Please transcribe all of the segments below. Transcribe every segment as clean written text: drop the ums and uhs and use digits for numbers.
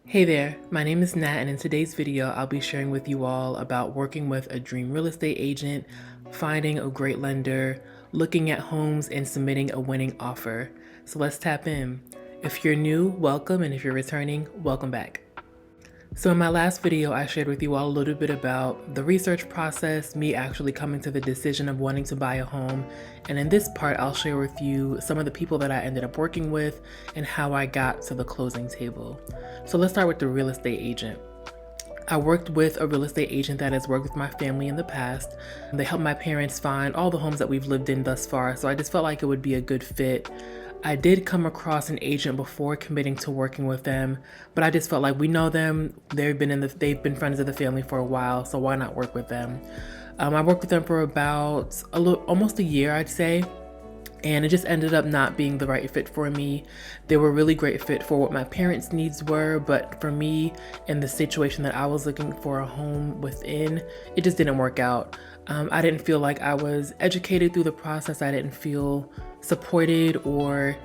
Hey there, my name is Nat, and in today's video, I'll be sharing with you all about working with a dream real estate agent, finding a great lender, looking at homes, and submitting a winning offer. So let's tap in. If you're new, welcome, and if you're returning, welcome back. So in my last video, I shared with you all a little bit about the research process, me actually coming to the decision of wanting to buy a home. And in this part, I'll share with you some of the people that I ended up working with and how I got to the closing table. So let's start with the real estate agent. I worked with a real estate agent that has worked with my family in the past. They helped my parents find all the homes that we've lived in thus far, so I just felt like it would be a good fit. I did come across an agent before committing to working with them, but I just felt like we know them. They've been friends of the family for a while, so why not work with them? I worked with them for about almost a year, I'd say. And it just ended up not being the right fit for me. They were a really great fit for what my parents' needs were, but for me and the situation that I was looking for a home within, it just didn't work out. I didn't feel like I was educated through the process. I didn't feel supported, or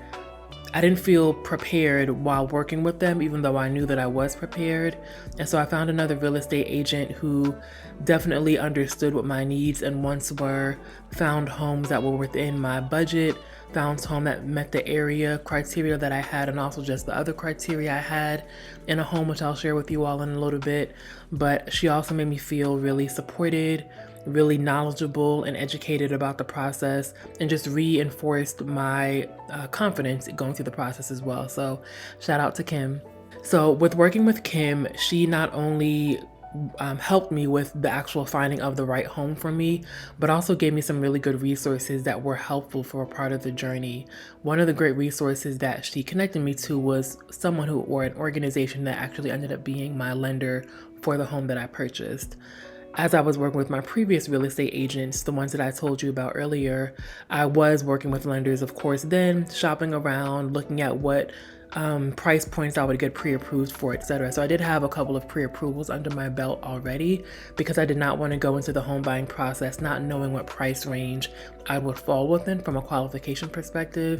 I didn't feel prepared while working with them, even though I knew that I was prepared. And so I found another real estate agent who definitely understood what my needs and wants were, found homes that were within my budget, found home that met the area criteria that I had, and also just the other criteria I had in a home, which I'll share with you all in a little bit. But she also made me feel really supported, really knowledgeable and educated about the process, and just reinforced my confidence going through the process as well. So shout out to Kim. So with working with Kim, she not only helped me with the actual finding of the right home for me, but also gave me some really good resources that were helpful for a part of the journey. One of the great resources that she connected me to was or an organization that actually ended up being my lender for the home that I purchased. As I was working with my previous real estate agents, the ones that I told you about earlier, I was working with lenders, of course, then shopping around, looking at what price points I would get pre-approved for, etc. So I did have a couple of pre-approvals under my belt already, because I did not want to go into the home buying process not knowing what price range I would fall within from a qualification perspective.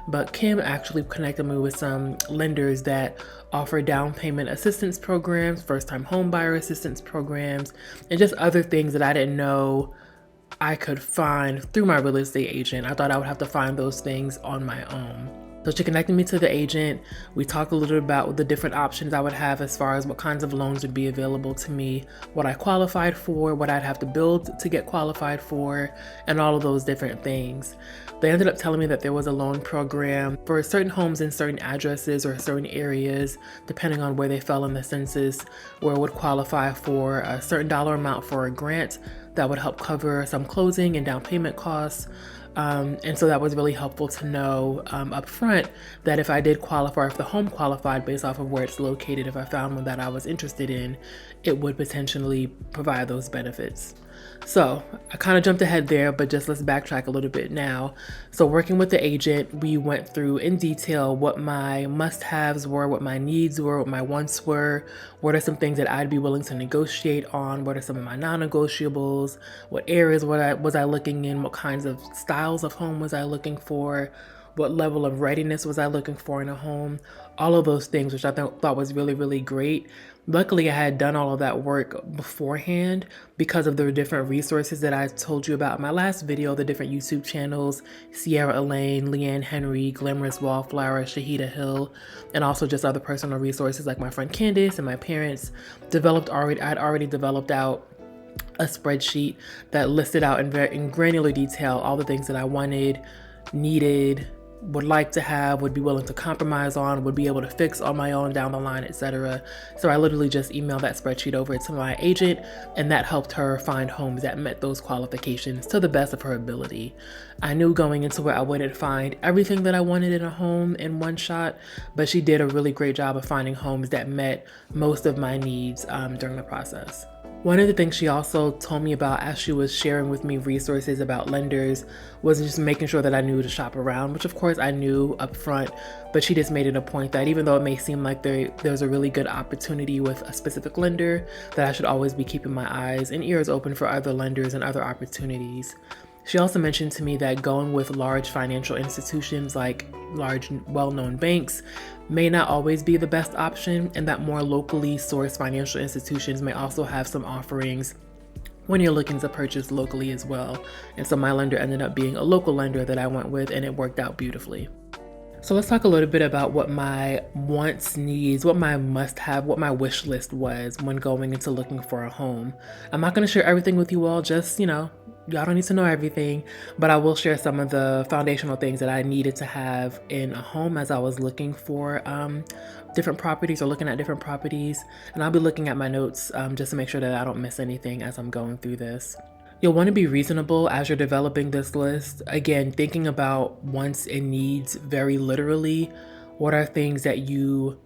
But Kim actually connected me with some lenders that offer down payment assistance programs, first-time home buyer assistance programs, and just other things that I didn't know I could find through my real estate agent. I thought I would have to find those things on my own. So she connected me to the agent. We talked a little bit about the different options I would have as far as what kinds of loans would be available to me, what I qualified for, what I'd have to build to get qualified for, and all of those different things. They ended up telling me that there was a loan program for certain homes in certain addresses or certain areas, depending on where they fell in the census, where it would qualify for a certain dollar amount for a grant that would help cover some closing and down payment costs. And so that was really helpful to know up front that if I did qualify, if the home qualified based off of where it's located, if I found one that I was interested in, it would potentially provide those benefits. So I kind of jumped ahead there, but just let's backtrack a little bit now. So working with the agent, we went through in detail what my must-haves were, what my needs were, what my wants were, what are some things that I'd be willing to negotiate on, what are some of my non-negotiables, what areas was I looking in, what kinds of styles of home was I looking for, what level of readiness was I looking for in a home, all of those things, which I thought was really, really great. Luckily, I had done all of that work beforehand because of the different resources that I told you about in my last video, the different YouTube channels, Sierra Elaine, Leanne Henry, Glamorous Wallflower, Shahida Hill, and also just other personal resources like my friend Candace and my parents I'd already developed out a spreadsheet that listed out in granular detail all the things that I wanted, needed, would like to have, would be willing to compromise on, would be able to fix on my own down the line, etc. So I literally just emailed that spreadsheet over to my agent, and that helped her find homes that met those qualifications to the best of her ability. I knew going into it I wouldn't find everything that I wanted in a home in one shot, but she did a really great job of finding homes that met most of my needs during the process. One of the things she also told me about as she was sharing with me resources about lenders was just making sure that I knew to shop around, which of course I knew up front, but she just made it a point that even though it may seem like there's a really good opportunity with a specific lender, that I should always be keeping my eyes and ears open for other lenders and other opportunities. She also mentioned to me that going with large financial institutions like large well-known banks may not always be the best option, and that more locally sourced financial institutions may also have some offerings when you're looking to purchase locally as well. And so my lender ended up being a local lender that I went with, and it worked out beautifully. So let's talk a little bit about what my wants, needs, what my must-have, what my wish list was when going into looking for a home. I'm not going to share everything with you all, just, y'all don't need to know everything, but I will share some of the foundational things that I needed to have in a home as I was looking for different properties or looking at different properties. And I'll be looking at my notes just to make sure that I don't miss anything as I'm going through this. You'll want to be reasonable as you're developing this list. Again, thinking about wants and needs very literally. What are things that you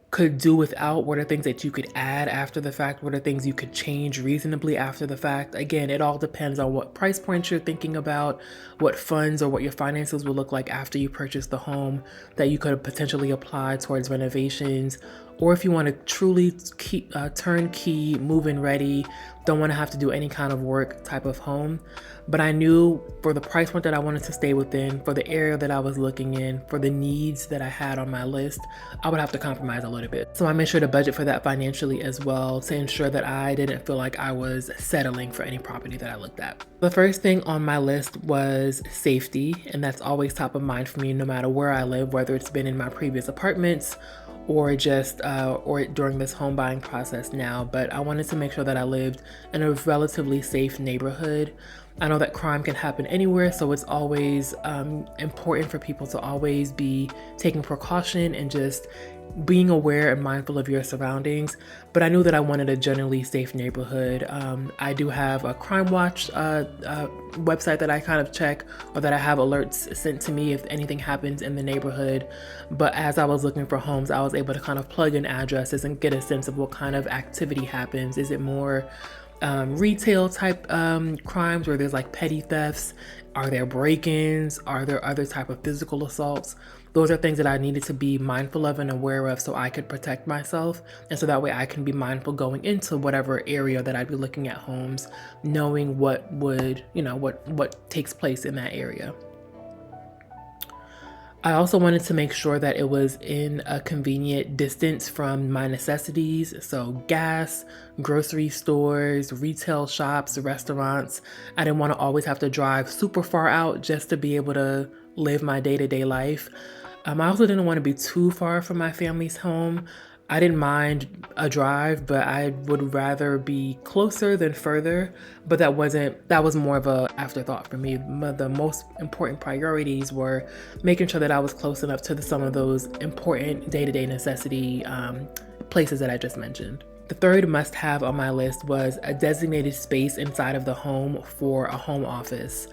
could do without? What are things that you could add after the fact? What are things you could change reasonably after the fact? Again, it all depends on what price points you're thinking about, what funds or what your finances will look like after you purchase the home that you could potentially apply towards renovations. Or if you want to truly keep turnkey, move-in ready, don't want to have to do any kind of work type of home. But I knew for the price point that I wanted to stay within, for the area that I was looking in, for the needs that I had on my list, I would have to compromise a little bit. So I made sure to budget for that financially as well to ensure that I didn't feel like I was settling for any property that I looked at. The first thing on my list was safety, and that's always top of mind for me no matter where I live, whether it's been in my previous apartments or just or during this home buying process now. But I wanted to make sure that I lived in a relatively safe neighborhood. I know that crime can happen anywhere, so it's always important for people to always be taking precaution and just being aware and mindful of your surroundings. But I knew that I wanted a generally safe neighborhood. I do have a Crime Watch website that I kind of check, or that I have alerts sent to me if anything happens in the neighborhood. But as I was looking for homes, I was able to kind of plug in addresses and get a sense of what kind of activity happens. Is it more retail type crimes where there's like petty thefts? Are there break-ins? Are there other type of physical assaults? Those are things that I needed to be mindful of and aware of so I could protect myself. And so that way I can be mindful going into whatever area that I'd be looking at homes, knowing what would, what takes place in that area. I also wanted to make sure that it was in a convenient distance from my necessities. So gas, grocery stores, retail shops, restaurants. I didn't want to always have to drive super far out just to be able to live my day-to-day life. I also didn't want to be too far from my family's home. I didn't mind a drive, but I would rather be closer than further. But that was more of a afterthought for me. The most important priorities were making sure that I was close enough to some of those important day-to-day necessity places that I just mentioned. The third must-have on my list was a designated space inside of the home for a home office.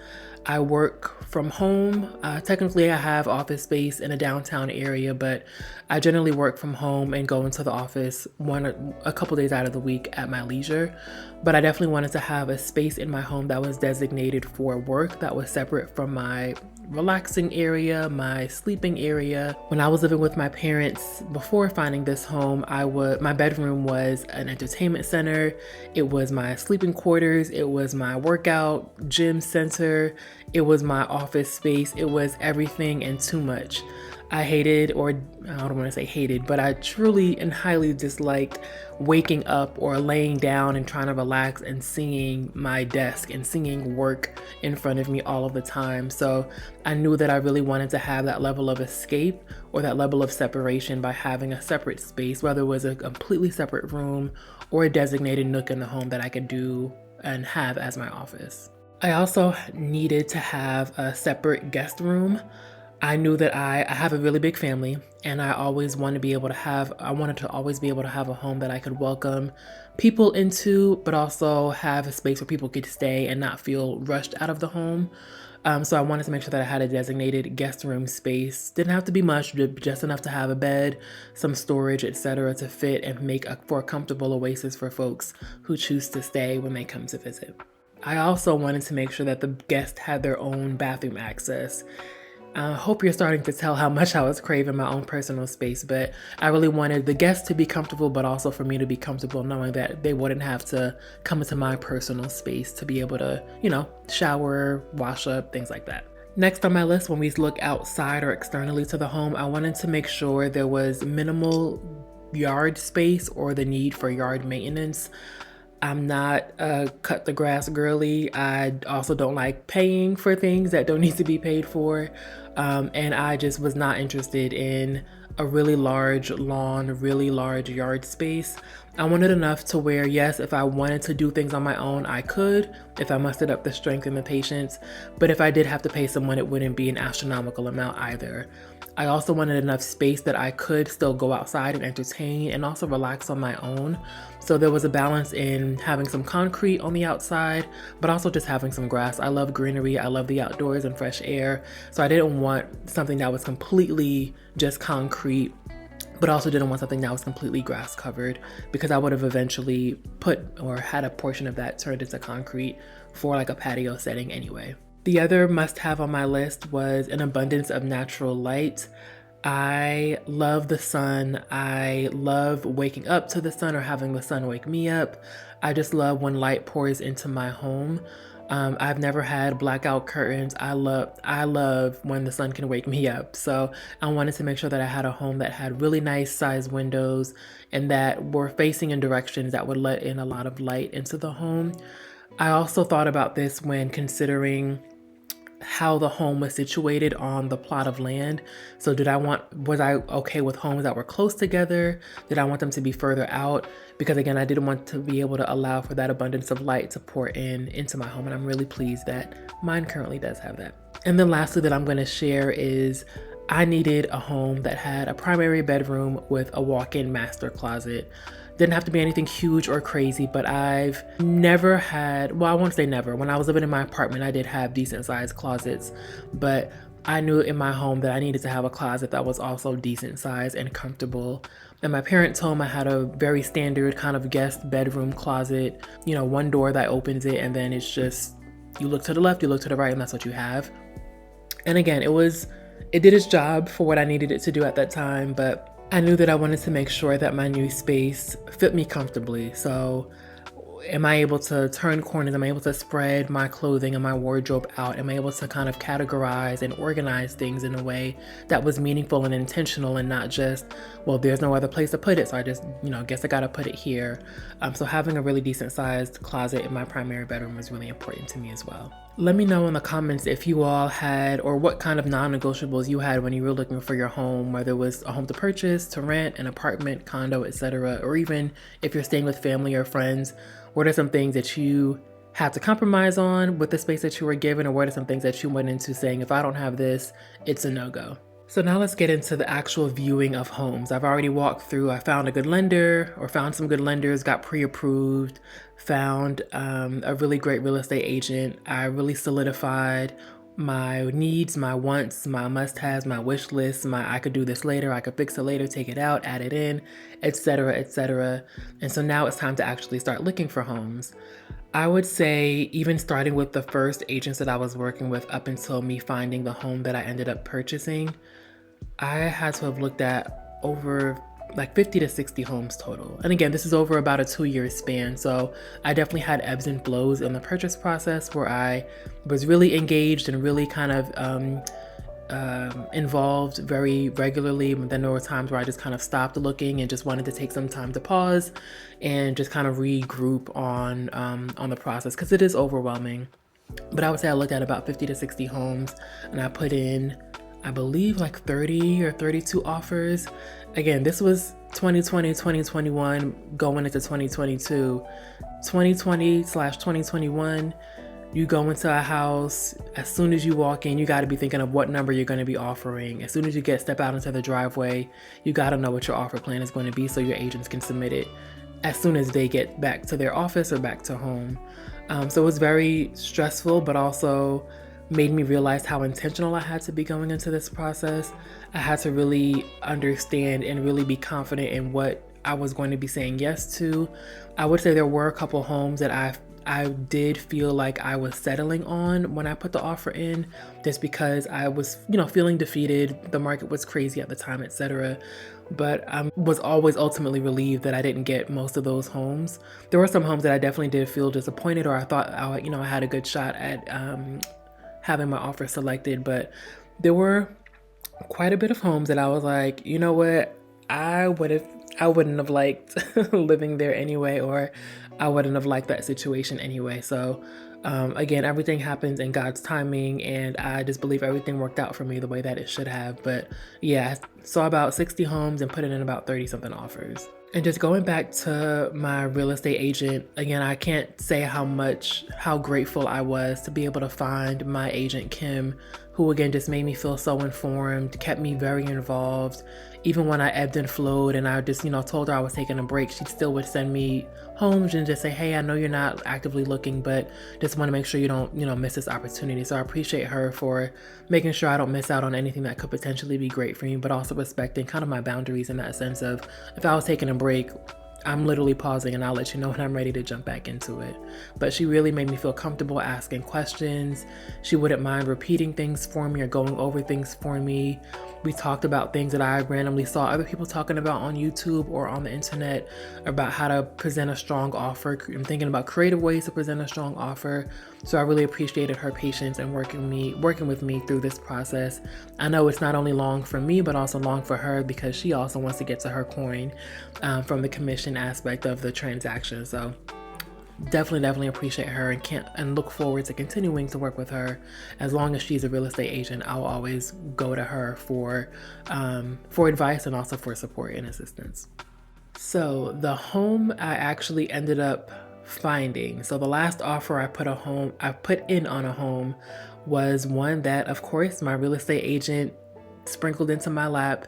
I work from home. Technically, I have office space in a downtown area, but I generally work from home and go into the office a couple days out of the week at my leisure. But I definitely wanted to have a space in my home that was designated for work, that was separate from my relaxing area, my sleeping area. When I was living with my parents before finding this home, my bedroom was an entertainment center. It was my sleeping quarters. It was my workout gym center. It was my office space. It was everything and too much. I hated, or I don't want to say hated, but I truly and highly disliked waking up or laying down and trying to relax and seeing my desk and seeing work in front of me all of the time. So I knew that I really wanted to have that level of escape or that level of separation by having a separate space, whether it was a completely separate room or a designated nook in the home that I could do and have as my office. I also needed to have a separate guest room. I knew that I have a really big family, and I wanted to always be able to have a home that I could welcome people into, but also have a space where people could stay and not feel rushed out of the home. So I wanted to make sure that I had a designated guest room space. Didn't have to be much, just enough to have a bed, some storage, etc., to fit and make for a comfortable oasis for folks who choose to stay when they come to visit. I also wanted to make sure that the guests had their own bathroom access. I hope you're starting to tell how much I was craving my own personal space, but I really wanted the guests to be comfortable, but also for me to be comfortable knowing that they wouldn't have to come into my personal space to be able to, shower, wash up, things like that. Next on my list, when we look outside or externally to the home, I wanted to make sure there was minimal yard space or the need for yard maintenance. I'm not a cut the grass girly. I also don't like paying for things that don't need to be paid for. And I just was not interested in a really large lawn, really large yard space. I wanted enough to where, yes, if I wanted to do things on my own, I could, if I mustered up the strength and the patience. But if I did have to pay someone, it wouldn't be an astronomical amount either. I also wanted enough space that I could still go outside and entertain and also relax on my own. So there was a balance in having some concrete on the outside, but also just having some grass. I love greenery. I love the outdoors and fresh air. So I didn't want something that was completely just concrete, but also didn't want something that was completely grass covered, because I would have eventually put or had a portion of that turned into concrete for like a patio setting anyway. The other must-have on my list was an abundance of natural light. I love the sun. I love waking up to the sun or having the sun wake me up. I just love when light pours into my home. I've never had blackout curtains. I love when the sun can wake me up. So I wanted to make sure that I had a home that had really nice sized windows and that were facing in directions that would let in a lot of light into the home. I also thought about this when considering how the home was situated on the plot of land. So was I okay with homes that were close together? Did I want them to be further out? Because again, I didn't want to be able to allow for that abundance of light to pour into my home. And I'm really pleased that mine currently does have that. And then lastly that I'm going to share is I needed a home that had a primary bedroom with a walk-in master closet. Didn't have to be anything huge or crazy, but I've never had, well, I won't say never. When I was living in my apartment, I did have decent sized closets, but I knew in my home that I needed to have a closet that was also decent size and comfortable. In my parents' home, I had a very standard kind of guest bedroom closet, one door that opens it, and then it's just, you look to the left, you look to the right, and that's what you have. And again, it did its job for what I needed it to do at that time, but I knew that I wanted to make sure that my new space fit me comfortably. So am I able to turn corners? Am I able to spread my clothing and my wardrobe out? Am I able to kind of categorize and organize things in a way that was meaningful and intentional and not just, well, there's no other place to put it, so I just, guess I gotta put it here. So having a really decent sized closet in my primary bedroom was really important to me as well. Let me know in the comments if you all had, or what kind of non-negotiables you had when you were looking for your home, whether it was a home to purchase, to rent, an apartment, condo, etc., or even if you're staying with family or friends. What are some things that you had to compromise on with the space that you were given, or what are some things that you went into saying, if I don't have this, it's a no-go? So now let's get into the actual viewing of homes. I've already walked through, I found a good lender, or found some good lenders, got pre-approved, found a really great real estate agent. I really solidified my needs, my wants, my must-haves, my wish list, my I could do this later, I could fix it later, take it out, add it in, etc., etc. And so now it's time to actually start looking for homes. I would say even starting with the first agents that I was working with up until me finding the home that I ended up purchasing, I had to have looked at over like 50 to 60 homes total. And again, this is over about a 2-year span. So I definitely had ebbs and flows in the purchase process where I was really engaged and really kind of involved very regularly. But then there were times where I just kind of stopped looking and just wanted to take some time to pause and just kind of regroup on the process, because it is overwhelming. But I would say I looked at about 50 to 60 homes and I put in, I believe, like 30 or 32 offers. Again, this was 2020, 2021, going into 2022. 2020/2021, you go into a house, as soon as you walk in, you got to be thinking of what number you're going to be offering. As soon as you step out into the driveway, you got to know what your offer plan is going to be so your agents can submit it as soon as they get back to their office or back to home. So it was very stressful, but also made me realize how intentional I had to be going into this process. I had to really understand and really be confident in what I was going to be saying yes to. I would say there were a couple homes that I I did feel like I was settling on when I put the offer in, just because I was, feeling defeated. The market was crazy at the time, etc. But I was always ultimately relieved that I didn't get most of those homes. There were some homes that I definitely did feel disappointed, or I thought I had a good shot at having my offer selected, but there were quite a bit of homes that I was like, you know what, I wouldn't have liked living there anyway, or I wouldn't have liked that situation anyway. So again, everything happens in God's timing, and I just believe everything worked out for me the way that it should have. But yeah, I saw about 60 homes and put in about 30 something offers. And just going back to my real estate agent, again, I can't say how grateful I was to be able to find my agent, Kim, who again just made me feel so informed, kept me very involved. Even when I ebbed and flowed and I just, told her I was taking a break, she still would send me homes and just say, hey, I know you're not actively looking, but just want to make sure you don't, miss this opportunity. So I appreciate her for making sure I don't miss out on anything that could potentially be great for me, but also respecting kind of my boundaries in that sense of, if I was taking a break, I'm literally pausing and I'll let you know when I'm ready to jump back into it. But she really made me feel comfortable asking questions. She wouldn't mind repeating things for me or going over things for me. We talked about things that I randomly saw other people talking about on YouTube or on the internet about how to present a strong offer. I'm thinking about creative ways to present a strong offer. So I really appreciated her patience and working with me through this process. I know it's not only long for me, but also long for her, because she also wants to get to her coin from the commission aspect of the transaction. So definitely appreciate her, and look forward to continuing to work with her. As long as she's a real estate agent, I'll always go to her for advice and also for support and assistance. So the home I actually ended up finding. So the last offer I put in on a home was one that, of course, my real estate agent sprinkled into my lap.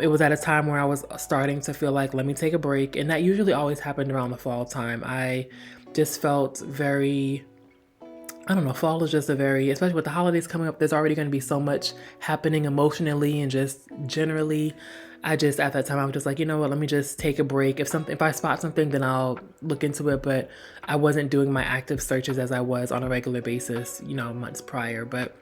It was at a time where I was starting to feel like, let me take a break. And that usually always happened around the fall time. I just felt very, I don't know, fall is just especially with the holidays coming up, there's already going to be so much happening emotionally and just generally. At that time, I was just like, you know what, let me just take a break. If I spot something, then I'll look into it. But I wasn't doing my active searches as I was on a regular basis, months prior. But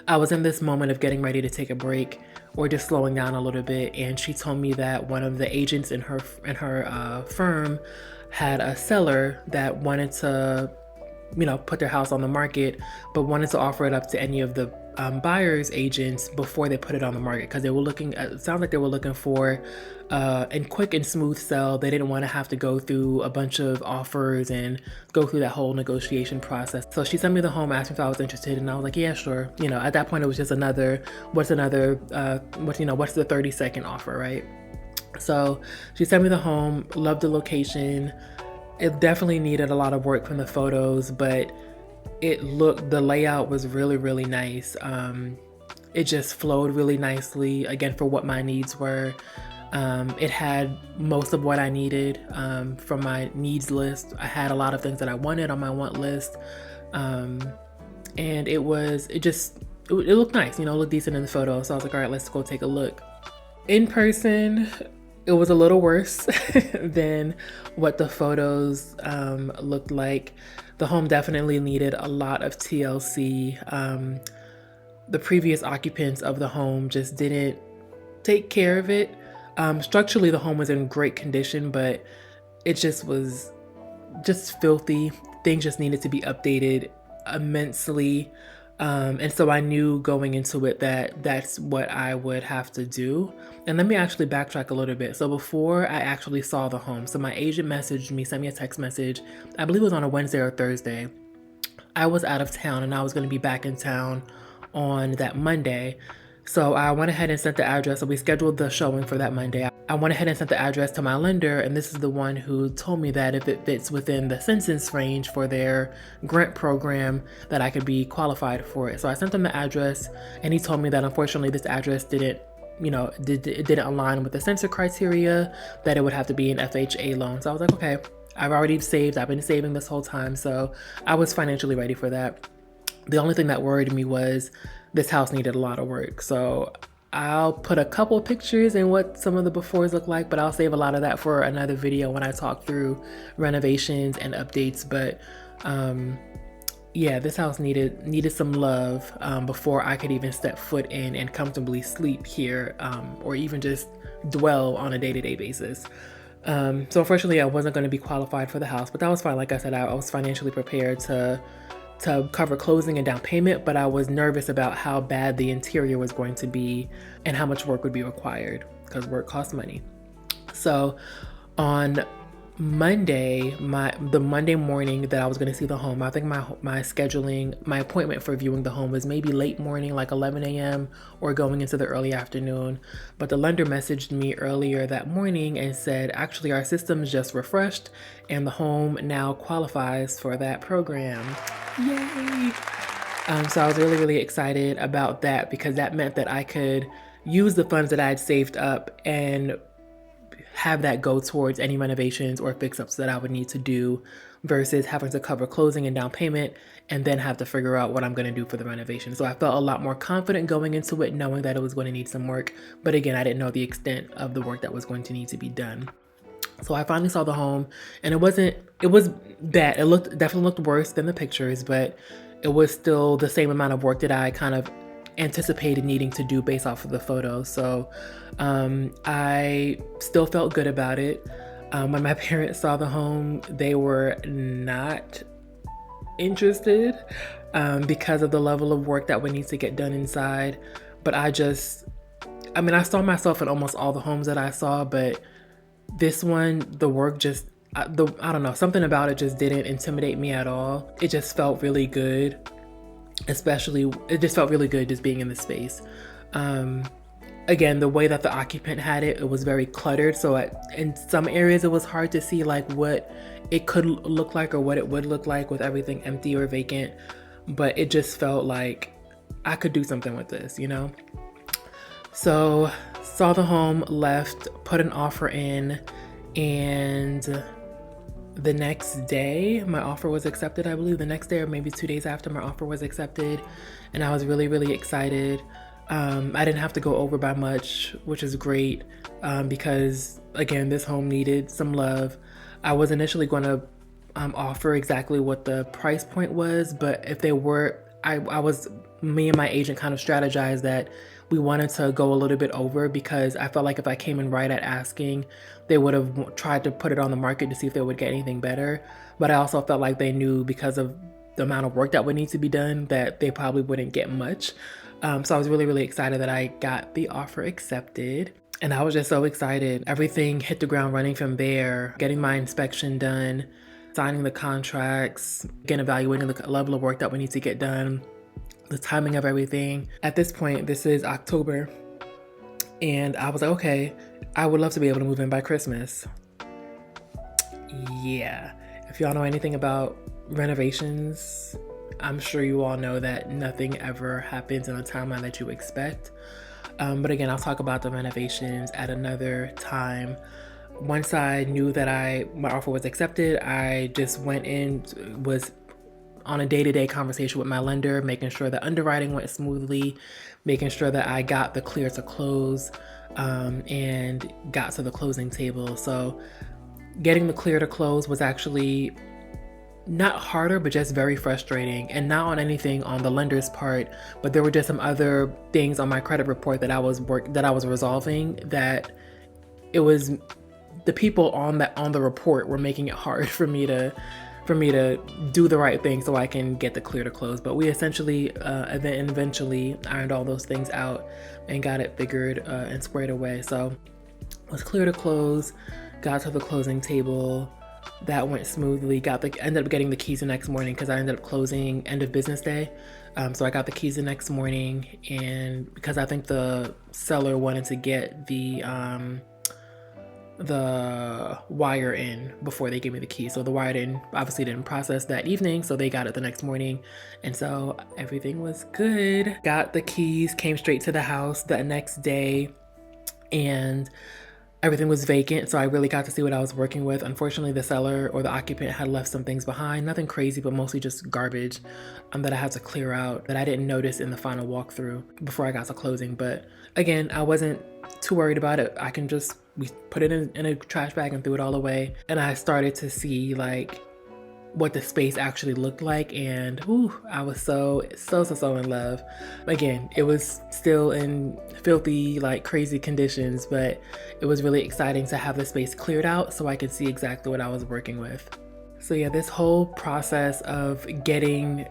I was in this moment of getting ready to take a break or just slowing down a little bit. And she told me that one of the agents in her firm had a seller that wanted to, put their house on the market, but wanted to offer it up to any of the buyer's agents before they put it on the market, because it sounds like they were looking for a quick and smooth sell. They didn't want to have to go through a bunch of offers and go through that whole negotiation process. So she sent me the home, asked me if I was interested, and I was like, yeah, sure. At that point it was just what's the 30-second offer, right? So she sent me the home, loved the location. It definitely needed a lot of work from the photos, but the layout was really, really nice. It just flowed really nicely, again, for what my needs were. It had most of what I needed from my needs list. I had a lot of things that I wanted on my want list. And it looked nice, it looked decent in the photo. So I was like, all right, let's go take a look. In person, it was a little worse than what the photos looked like. The home definitely needed a lot of TLC. The previous occupants of the home just didn't take care of it. Structurally, the home was in great condition, but it just was just filthy. Things just needed to be updated immensely. And so I knew going into it that that's what I would have to do. And let me actually backtrack a little bit. So before I actually saw the home, so my agent messaged me, sent me a text message, I believe it was on a Wednesday or Thursday. I was out of town and I was going to be back in town on that Monday. So I went ahead and sent the address. So we scheduled the showing for that Monday. I went ahead and sent the address to my lender, and this is the one who told me that if it fits within the census range for their grant program, that I could be qualified for it. So I sent him the address, and he told me that unfortunately this address didn't align with the census criteria, that it would have to be an FHA loan. So I was like, okay, I've already saved. I've been saving this whole time, so I was financially ready for that. The only thing that worried me was this house needed a lot of work. So I'll put a couple pictures and what some of the befores look like, but I'll save a lot of that for another video when I talk through renovations and updates. But yeah, this house needed some love before I could even step foot in and comfortably sleep here, or even just dwell on a day-to-day basis. So unfortunately, I wasn't going to be qualified for the house, but that was fine. Like I said, I was financially prepared to cover closing and down payment, but I was nervous about how bad the interior was going to be and how much work would be required, because work costs money. So on Monday, the Monday morning that I was going to see the home, I think my appointment for viewing the home was maybe late morning, like 11 a.m. or going into the early afternoon. But the lender messaged me earlier that morning and said, actually, our system's just refreshed and the home now qualifies for that program. Yay! So I was really excited about that, because that meant that I could use the funds that I had saved up and have that go towards any renovations or fix-ups that I would need to do, versus having to cover closing and down payment and then have to figure out what I'm going to do for the renovation. So I felt a lot more confident going into it, knowing that it was going to need some work. But again, I didn't know the extent of the work that was going to need to be done. So I finally saw the home, and it was bad. It definitely looked worse than the pictures, but it was still the same amount of work that I kind of anticipated needing to do based off of the photos. So I still felt good about it. When my parents saw the home, they were not interested because of the level of work that would need to get done inside. But I saw myself in almost all the homes that I saw, but this one, the work just, I don't know, something about it just didn't intimidate me at all. It just felt really good. It just felt really good just being in the space. Again, the way that the occupant had it was very cluttered. So in some areas, it was hard to see like what it could look like or what it would look like with everything empty or vacant. But it just felt like I could do something with this, you know? So saw the home, left, put an offer in, and the next day my offer was accepted. I believe the next day or maybe 2 days after, my offer was accepted, and I was really excited. I didn't have to go over by much, which is great, because again, this home needed some love. I was initially going to offer exactly what the price point was, but if they were, me and my agent kind of strategized that we wanted to go a little bit over, because I felt like if I came in right at asking, they would have tried to put it on the market to see if they would get anything better. But I also felt like they knew, because of the amount of work that would need to be done, that they probably wouldn't get much. So I was really excited that I got the offer accepted. And I was just so excited. Everything hit the ground running from there, getting my inspection done, signing the contracts, again, evaluating the level of work that we need to get done, the timing of everything. At this point, this is October, and I was like, okay, I would love to be able to move in by Christmas. Yeah, if y'all know anything about renovations, I'm sure you all know that nothing ever happens in the timeline that you expect. But again, I'll talk about the renovations at another time. Once I knew that my offer was accepted, I just went in, was on a day-to-day conversation with my lender, making sure that underwriting went smoothly, making sure that I got the clear to close, and got to the closing table. So getting the clear to close was actually not harder, but just very frustrating, and not on anything on the lender's part, but there were just some other things on my credit report that I was resolving, that it was the people on the report were making it hard for me to do the right thing so I can get the clear to close. But we essentially eventually ironed all those things out and got it figured and squared away. So it was clear to close, got to the closing table. That went smoothly. Ended up getting the keys the next morning, because I ended up closing end of business day. So I got the keys the next morning, and because I think the seller wanted to get the wire in before they gave me the key. So the wire didn't process that evening, so they got it the next morning. And so everything was good. Got the keys, came straight to the house the next day, and Everything was vacant, so I really got to see what I was working with. Unfortunately, the seller or the occupant had left some things behind. Nothing crazy, but mostly just garbage that I had to clear out that I didn't notice in the final walkthrough before I got to closing. But again, I wasn't too worried about it. We put it in a trash bag and threw it all away. And I started to see like what the space actually looked like, and I was so in love. Again, it was still in filthy, like crazy conditions, but it was really exciting to have the space cleared out so I could see exactly what I was working with. So yeah, this whole process of getting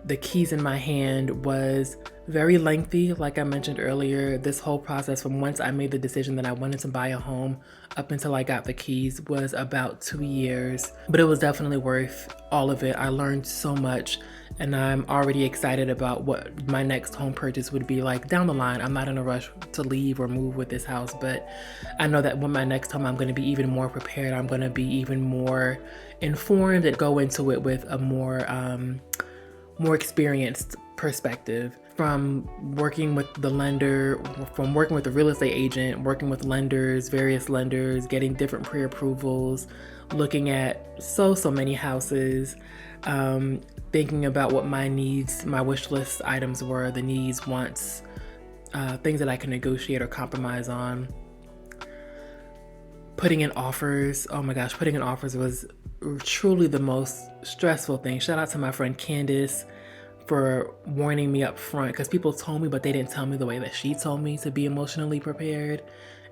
the keys in my hand was very lengthy. Like I mentioned earlier, this whole process from once I made the decision that I wanted to buy a home up until I got the keys was about 2 years, but it was definitely worth all of it. I learned so much, and I'm already excited about what my next home purchase would be like down the line. I'm not in a rush to leave or move with this house, but I know that with my next home, I'm going to be even more prepared. I'm going to be even more informed and go into it with a more experienced perspective, from working with the lender, from working with the real estate agent, working with lenders, various lenders, getting different pre-approvals, looking at so many houses, thinking about what my needs, my wish list items were, the needs, wants, things that I can negotiate or compromise on. Putting in offers, oh my gosh, putting in offers was truly the most stressful thing. Shout out to my friend Candace for warning me up front, because people told me, but they didn't tell me the way that she told me to be emotionally prepared.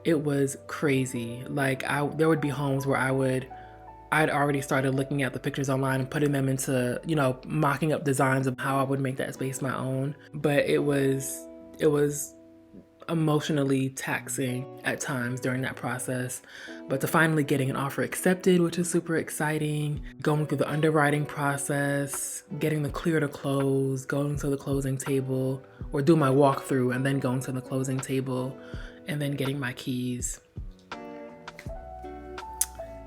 It was crazy. Like there would be homes where I'd already started looking at the pictures online and putting them into, mocking up designs of how I would make that space my own. But it was emotionally taxing at times during that process. But to finally getting an offer accepted, which is super exciting, going through the underwriting process, getting the clear to close, going to the closing table, or do my walkthrough and then going to the closing table, and then getting my keys.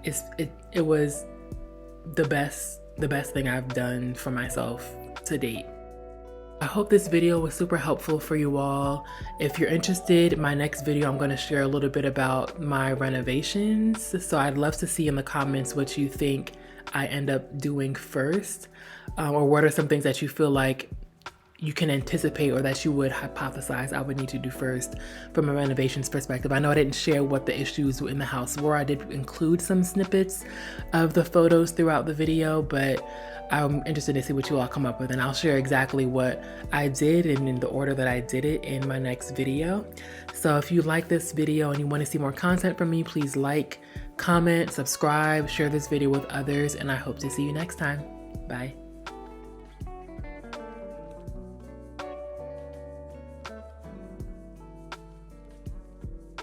It was the best thing I've done for myself to date. I hope this video was super helpful for you all. If you're interested, my next video, I'm going to share a little bit about my renovations. So I'd love to see in the comments what you think I end up doing first, or what are some things that you feel like you can anticipate or that you would hypothesize I would need to do first from a renovations perspective. I know I didn't share what the issues in the house were. I did include some snippets of the photos throughout the video, but I'm interested to see what you all come up with, and I'll share exactly what I did and in the order that I did it in my next video. So if you like this video and you want to see more content from me, please like, comment, subscribe, share this video with others, and I hope to see you next time. Bye.